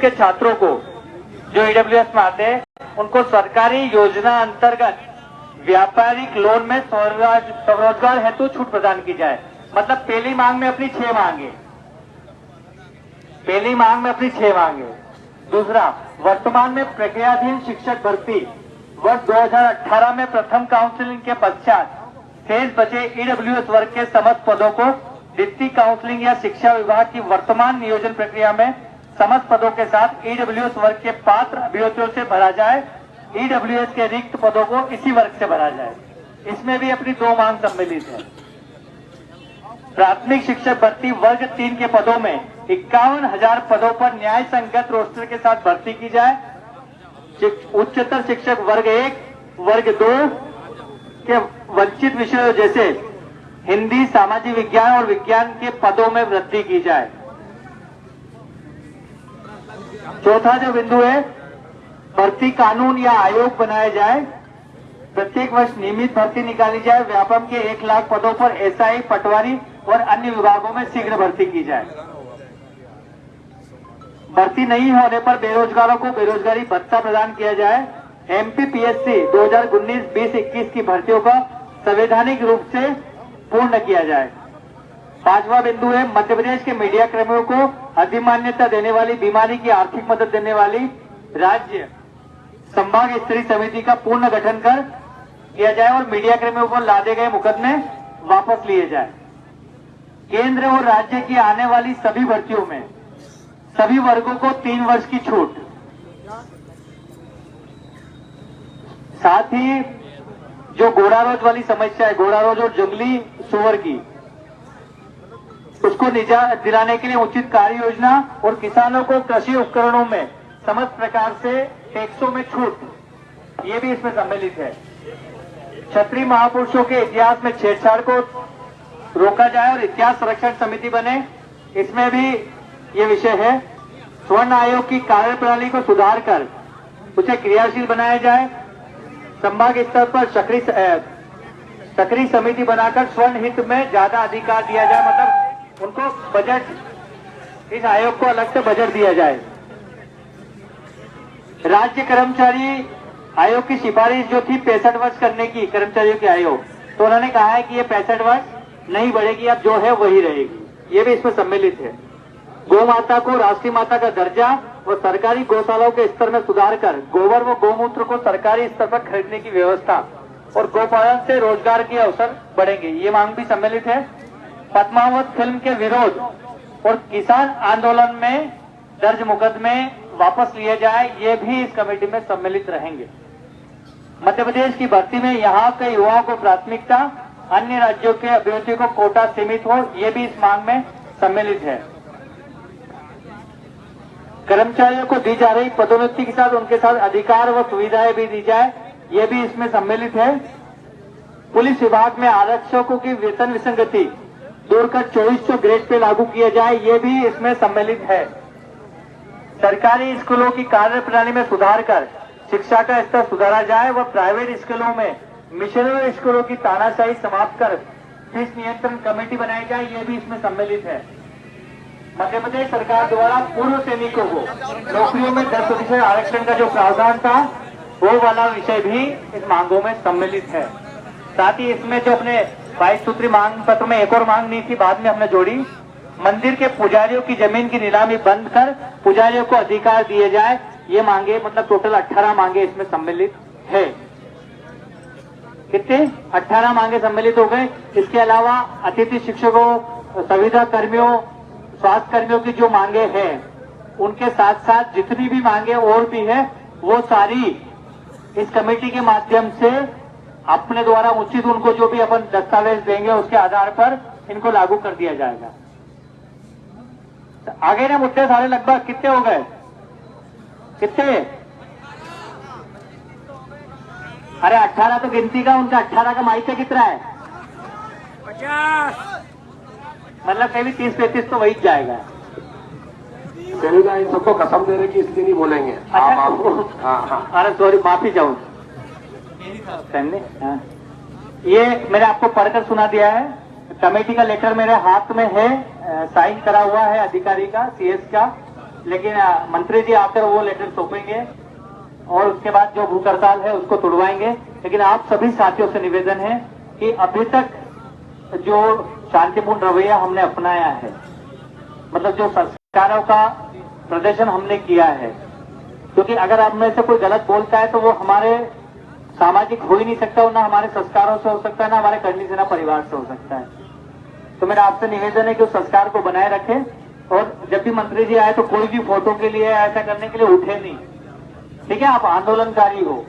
के छात्रों को जो ईडब्ल्यूएस में आते हैं उनको सरकारी योजना अंतर्गत व्यापारिक लोन में स्वरोजगार हेतु छूट प्रदान की जाए। मतलब पहली मांग में अपनी 6 मांगे, पहली मांग में अपनी 6 मांगे। दूसरा, वर्तमान में प्रक्रियाधीन शिक्षक भर्ती वर्ष 2018 में प्रथम काउंसलिंग के पश्चात शेष बचे ईडब्ल्यूएस वर्ग के समस्त पदों को द्वितीय काउंसलिंग या शिक्षा विभाग की वर्तमान नियोजन प्रक्रिया में समस्त पदों के साथ ईडब्ल्यूएस वर्ग के पात्र अभ्यर्थियों से भरा जाए। ईडब्ल्यूएस के रिक्त पदों को इसी वर्ग से भरा जाए। इसमें भी अपनी 2 मांग सम्मिलित है। प्राथमिक शिक्षक भर्ती वर्ग 3 के पदों में 51,000 पदों पर न्याय संगत रोस्टर के साथ भर्ती की जाए। उच्चतर शिक्षक वर्ग 1, वर्ग 2 के वंचित विषयों जैसे हिंदी, सामाजिक विज्ञान और विज्ञान के पदों में वृद्धि की जाए। चौथा जो बिंदु है, भर्ती कानून या आयोग बनाया जाए। प्रत्येक वर्ष नियमित भर्ती निकाली जाए। व्यापम के 1 लाख पदों पर एसआई, पटवारी और अन्य विभागों में शीघ्र भर्ती की जाए। भर्ती नहीं होने पर बेरोजगारों को बेरोजगारी भत्ता प्रदान किया जाए। एमपीपीएससी 2019-20-21 की भर्तियों का संवैधानिक रूप से पूर्ण किया जाए। 5वां बिंदु है, मध्य प्रदेश के मीडिया कर्मियों को अधिमान्यता देने वाली बीमारी की आर्थिक मदद देने वाली राज्य संभाग स्तरीय समिति का पूर्ण गठन कर किया जाए और मीडिया कर्मियों को लादे गए मुकदमे वापस लिए जाए। केंद्र और राज्य की आने वाली सभी भर्तियों में सभी वर्गों को 3 वर्ष की छूट। साथ ही जो घोड़ारोज वाली समस्या है, घोड़ारोज और जंगली सुअर की, उसको निजात दिलाने के लिए उचित कार्य योजना और किसानों को कृषि उपकरणों में समस्त प्रकार से टैक्सों में छूट, ये भी इसमें सम्मिलित है। क्षत्रिय महापुरुषों के इतिहास में छेड़छाड़ को रोका जाए और इतिहास संरक्षण समिति बने, इसमें भी ये विषय है। स्वर्ण आयोग की कार्यप्रणाली को सुधार कर उसे क्रियाशील बनाया जाए। संभाग स्तर पर सक्रिय समिति बनाकर स्वर्ण हित में ज्यादा अधिकार दिया जाए। मतलब उनको बजट, इस आयोग को अलग से बजट दिया जाए। राज्य कर्मचारी आयोग की सिफारिश जो थी 65 वर्ष करने की कर्मचारियों के आयोग, तो उन्होंने कहा है कि ये 65 वर्ष नहीं बढ़ेगी, अब जो है वही रहेगी। ये भी इसमें सम्मिलित है। गौ माता को राष्ट्रीय माता का दर्जा और सरकारी गौशालाओं के स्तर में सुधार कर गोबर व गौमूत्र को सरकारी स्तर पर खरीदने की व्यवस्था और गौपालन से रोजगार के अवसर बढ़ेंगे, ये मांग भी सम्मिलित है। पद्मावत फिल्म के विरोध और किसान आंदोलन में दर्ज मुकदमे वापस लिए जाए, ये भी इस कमेटी में सम्मिलित रहेंगे। मध्य प्रदेश की भर्ती में यहाँ के युवाओं को प्राथमिकता, अन्य राज्यों के अभ्यर्थियों को कोटा सीमित हो, ये भी इस मांग में सम्मिलित है। कर्मचारियों को दी जा रही पदोन्नति के साथ उनके साथ अधिकार व सुविधाएं भी दी जाए, ये भी इसमें सम्मिलित है। पुलिस विभाग में आरक्षकों की वेतन विसंगति दूर कर 2400 ग्रेड पे लागू किया जाए, ये भी इसमें सम्मिलित है। सरकारी स्कूलों की कार्यप्रणाली में सुधार कर शिक्षा का स्तर सुधारा जाए व प्राइवेट स्कूलों में मिशनरी स्कूलों की तानाशाही समाप्त कर फीस नियंत्रण कमेटी बनाई जाए, ये भी इसमें सम्मिलित है। मध्य प्रदेश सरकार द्वारा पूर्व सैनिकों को नौकरियों में 10% आरक्षण का जो प्रावधान था, वो वाला विषय भी इस मांगों में सम्मिलित है। साथ ही इसमें जो अपने 22 सूत्री मांग पत्र में एक और मांग नहीं थी, बाद में हमने जोड़ी, मंदिर के पुजारियों की जमीन की नीलामी बंद कर पुजारियों को अधिकार दिए जाए, ये मांगे, मतलब टोटल 18 मांगे इसमें सम्मिलित है। कितने 18 मांगे सम्मिलित हो गए। इसके अलावा अतिथि शिक्षकों, संविदा कर्मियों, स्वास्थ्य कर्मियों की जो मांगे हैं, उनके साथ साथ जितनी भी मांगे और भी है, वो सारी इस कमेटी के माध्यम से अपने द्वारा उचित उनको जो भी अपन दस्तावेज देंगे उसके आधार पर इनको लागू कर दिया जाएगा। आगे ना मुद्दे सारे लगभग कितने हो गए, कितने? अरे 18 तो गिनती का, उनका 18 का माइक कितना है? 50। मतलब कहीं भी 30-35 तो वही जाएगा। इन सबको कसम दे रहे कि इसलिए नहीं बोलेंगे। अच्छा, अरे सॉरी, माफी चाहूँ। ये मैंने आपको पढ़कर सुना दिया है। कमेटी का लेटर मेरे हाथ में है, साइन करा हुआ है अधिकारी का, सीएस का। लेकिन मंत्री जी आकर वो लेटर सौंपेंगे और उसके बाद जो भूख हड़ताल है उसको तोड़वाएंगे। लेकिन आप सभी साथियों से निवेदन है कि अभी तक जो शांतिपूर्ण रवैया हमने अपनाया है, मतलब जो संस्कारों का प्रदर्शन हमने किया है, क्योंकि अगर आप में से कोई गलत बोलता है तो वो हमारे सामाजिक हो ही नहीं सकता, और ना हमारे संस्कारों से हो सकता है, ना हमारे करनी से, ना परिवार से हो सकता है। तो मेरा आपसे निवेदन है कि उस संस्कार को बनाए रखें, और जब भी मंत्री जी आए तो कोई भी फोटो के लिए ऐसा करने के लिए उठे नहीं, ठीक है? आप आंदोलनकारी हो,